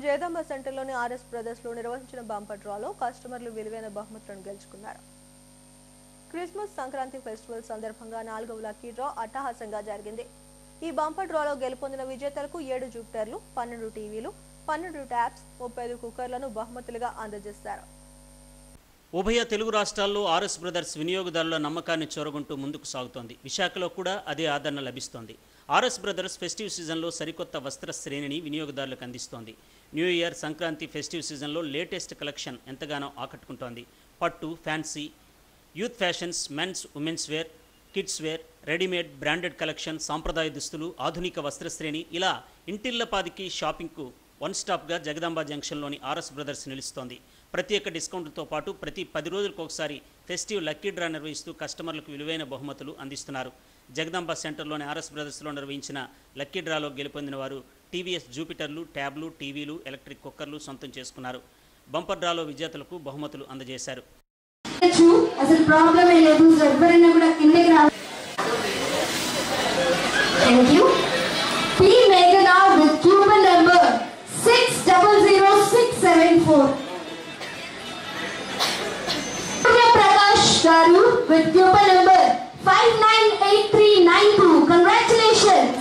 జయదంబ సెంటర్లోని RS బ్రదర్స్లో నిర్వహించిన bumper డ్రాలో కస్టమర్లు విలువైన బహుమతులను గెలుచుకున్నారు. క్రిస్మస్ సంక్రాంతి ఫెస్టివల్ సందర్భంగా 4వ లక్కీ డ్రా అట్టహాసంగా జరిగింది. ఈ బంపర్ డ్రాలో గెలుపొందిన విజేతలకు 7 జూపిటర్లు, 12 టీవీలు, 12 ట్యాబ్స్, 35 కుక్కర్లను బహుమతులుగా అందజేశారు. ఉభయ తెలుగు రాష్ట్రాల్లో ఆర్ఎస్ బ్రదర్స్ వినియోగదారుల నమ్మకాన్ని చొరగొంటూ ముందుకు సాగుతోంది. విశాఖలో కూడా అదే ఆదరణ లభిస్తోంది. ఆర్ఎస్ బ్రదర్స్ ఫెస్టివ్ సీజన్లో సరికొత్త వస్త్ర శ్రేణిని వినియోగదారులకు అందిస్తోంది. న్యూ ఇయర్, సంక్రాంతి ఫెస్టివ్ సీజన్లో లేటెస్ట్ కలెక్షన్ ఎంతగానో ఆకట్టుకుంటోంది. పట్టు, fancy, youth fashions, men's, women's wear, kids wear, readymade, branded collection, సాంప్రదాయ దుస్తులు, ఆధునిక వస్త్రశ్రేణి ఇలా ఇంటిళ్లపాదికి షాపింగ్కు వన్ స్టాప్గా జగదాంబ జంక్షన్లోని ఆర్ఎస్ బ్రదర్స్ నిలుస్తోంది. ప్రత్యేక డిస్కౌంట్తో పాటు ప్రతి 10 రోజులకు ఒకసారి ఫెస్టివ్ లక్కీ డ్రా నిర్వహిస్తూ కస్టమర్లకు విలువైన బహుమతులు అందిస్తున్నారు. జగదాంబ సెంటర్లోని ఆర్ఎస్ బ్రదర్స్లో నిర్వహించిన లక్కీ డ్రాలో గెలుపొందిన వారు టీవీఎస్ జూపిటర్లు, ట్యాబ్లు, టీవీలు, ఎలక్ట్రిక్ కుక్కర్లు సొంతం చేసుకున్నారు. బంపర్ డ్రాలో విజేతలకు బహుమతులు అందజేశారు. With coupon number 598392. Congratulations.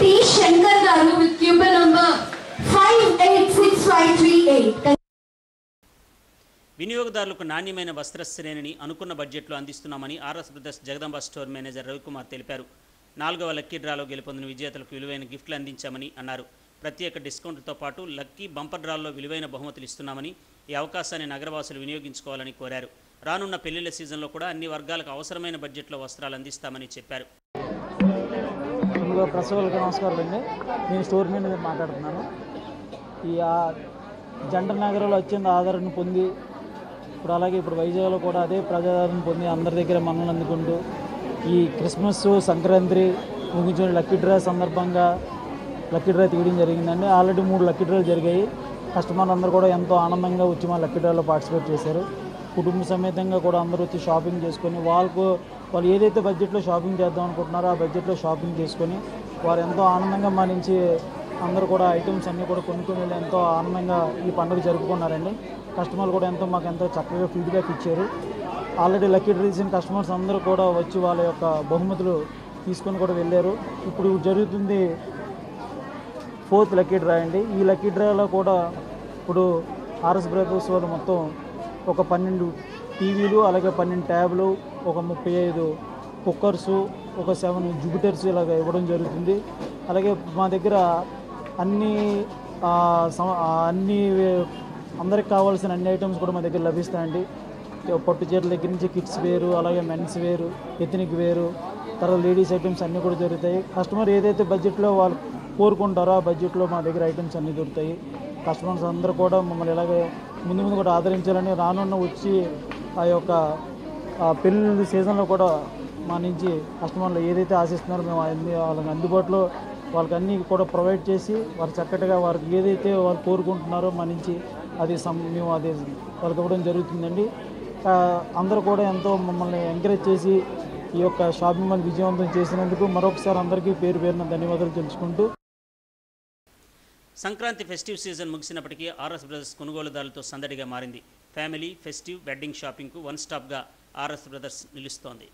T. Shankar Garu with coupon number 586538. వినియోగదారులకు నాణ్యమైన వస్త్ర శ్రేణిని అనుకున్న బడ్జెట్లో అందిస్తున్నామని RS brothers Jagadamba store manager Ravikumar తెలిపారు. 4వ లక్కీ డ్రాలో గెలుపొందిన విజేతలకు విలువైన గిఫ్ట్లు అందించామని అన్నారు. ప్రత్యేక డిస్కౌంట్తో పాటు లక్కీ బంపర్ డ్రాల్లో విలువైన బహుమతులు ఇస్తున్నామని, ఈ అవకాశాన్ని నగరవాసులు వినియోగించుకోవాలని కోరారు. రానున్న పెళ్లిళ్ల సీజన్లో కూడా అన్ని వర్గాలకు అవసరమైన బడ్జెట్లో వస్త్రాలు అందిస్తామని చెప్పారు. నమస్కారం అండి, నేను స్టోర్ మేనేజర్ మాట్లాడుతున్నాను. ఈ జంటర్ నగరంలో అత్యంత ఆదరణ పొంది ఇప్పుడు వైజాగ్లో కూడా అదే ప్రజాదరణ పొంది అందరి దగ్గర మన్నలు అందుకుంటూ ఈ క్రిస్మస్, సంక్రాంతి ముగించిన లక్కీ డ్రా సందర్భంగా లక్కీ డ్రా తీయడం జరిగిందండి. ఆల్రెడీ 3 లక్కీ డ్రాలు జరిగాయి. కస్టమర్లు అందరూ కూడా ఎంతో ఆనందంగా వచ్చి మా లక్కీ డ్రాలో పార్టిసిపేట్ చేశారు. కుటుంబ సమేతంగా కూడా అందరూ వచ్చి షాపింగ్ చేసుకొని వాళ్ళు ఏదైతే బడ్జెట్లో షాపింగ్ చేద్దాం అనుకుంటున్నారో ఆ బడ్జెట్లో షాపింగ్ చేసుకొని వారు ఎంతో ఆనందంగా మా నుంచి అందరూ కూడా ఐటమ్స్ అన్నీ కూడా కొనుక్కొని వెళ్ళి ఎంతో ఆనందంగా ఈ పండుగ జరుపుకున్నారండి. కస్టమర్లు కూడా మాకు ఎంతో చక్కగా ఫీడ్బ్యాక్ ఇచ్చారు. ఆల్రెడీ లక్కీ డ్రా తీసిన కస్టమర్స్ అందరూ కూడా వచ్చి వాళ్ళ యొక్క బహుమతులు తీసుకొని కూడా వెళ్ళారు. ఇప్పుడు జరుగుతుంది 4th లక్కీ డ్రా అండి. ఈ లక్కీ డ్రాలో కూడా ఇప్పుడు ఆర్ఎస్ బ్రదర్స్ వాళ్ళు మొత్తం ఒక 12 టీవీలు, అలాగే 12 ట్యాబ్లు, ఒక 35 కుక్కర్సు, ఒక 7 జూపిటర్స్ ఇలాగ ఇవ్వడం జరుగుతుంది. అలాగే మా దగ్గర అన్ని అందరికి కావాల్సిన అన్ని ఐటమ్స్ కూడా మా దగ్గర లభిస్తాయండి. పట్టు చీరల దగ్గర నుంచి కిడ్స్ వేరు, అలాగే మెన్స్ వేరు, ఎథనిక్ వేరు, తర్వాత లేడీస్ ఐటమ్స్ అన్నీ కూడా దొరుకుతాయి. కస్టమర్ ఏదైతే బడ్జెట్లో వాళ్ళు కోరుకుంటారో ఆ బడ్జెట్లో మా దగ్గర ఐటమ్స్ అన్నీ దొరుకుతాయి. కస్టమర్స్ అందరూ కూడా మమ్మల్ని ఇలాగే ముందు కూడా ఆదరించాలని, రానున్న వచ్చి ఆ యొక్క పెళ్ళి సీజన్లో కూడా మా నుంచి కస్టమర్లు ఏదైతే ఆశిస్తున్నారో మేము వాళ్ళకి అందుబాటులో వాళ్ళకి అన్నీ కూడా ప్రొవైడ్ చేసి వారు చక్కటిగా వారికి ఏదైతే వాళ్ళు కోరుకుంటున్నారో మా నుంచి మేము అది వాళ్ళకి ఇవ్వడం జరుగుతుందండి. అందరూ కూడా ఎంతో మమ్మల్ని ఎంకరేజ్ చేసి ఈ యొక్క షాపింగ్ మాల్ విజయవంతం చేసినందుకు మరొకసారి అందరికీ పేరున ధన్యవాదాలు తెలుసుకుంటూ. సంక్రాంతి ఫెస్టివ్ సీజన్ ముగిసినప్పటికీ ఆర్ఎస్ బ్రదర్స్ కొనుగోలుదారులతో సందడిగా మారింది. ఫ్యామిలీ, ఫెస్టివ్, వెడ్డింగ్ షాపింగ్కు వన్ స్టాప్గా ఆర్ఎస్ బ్రదర్స్ నిలుస్తోంది.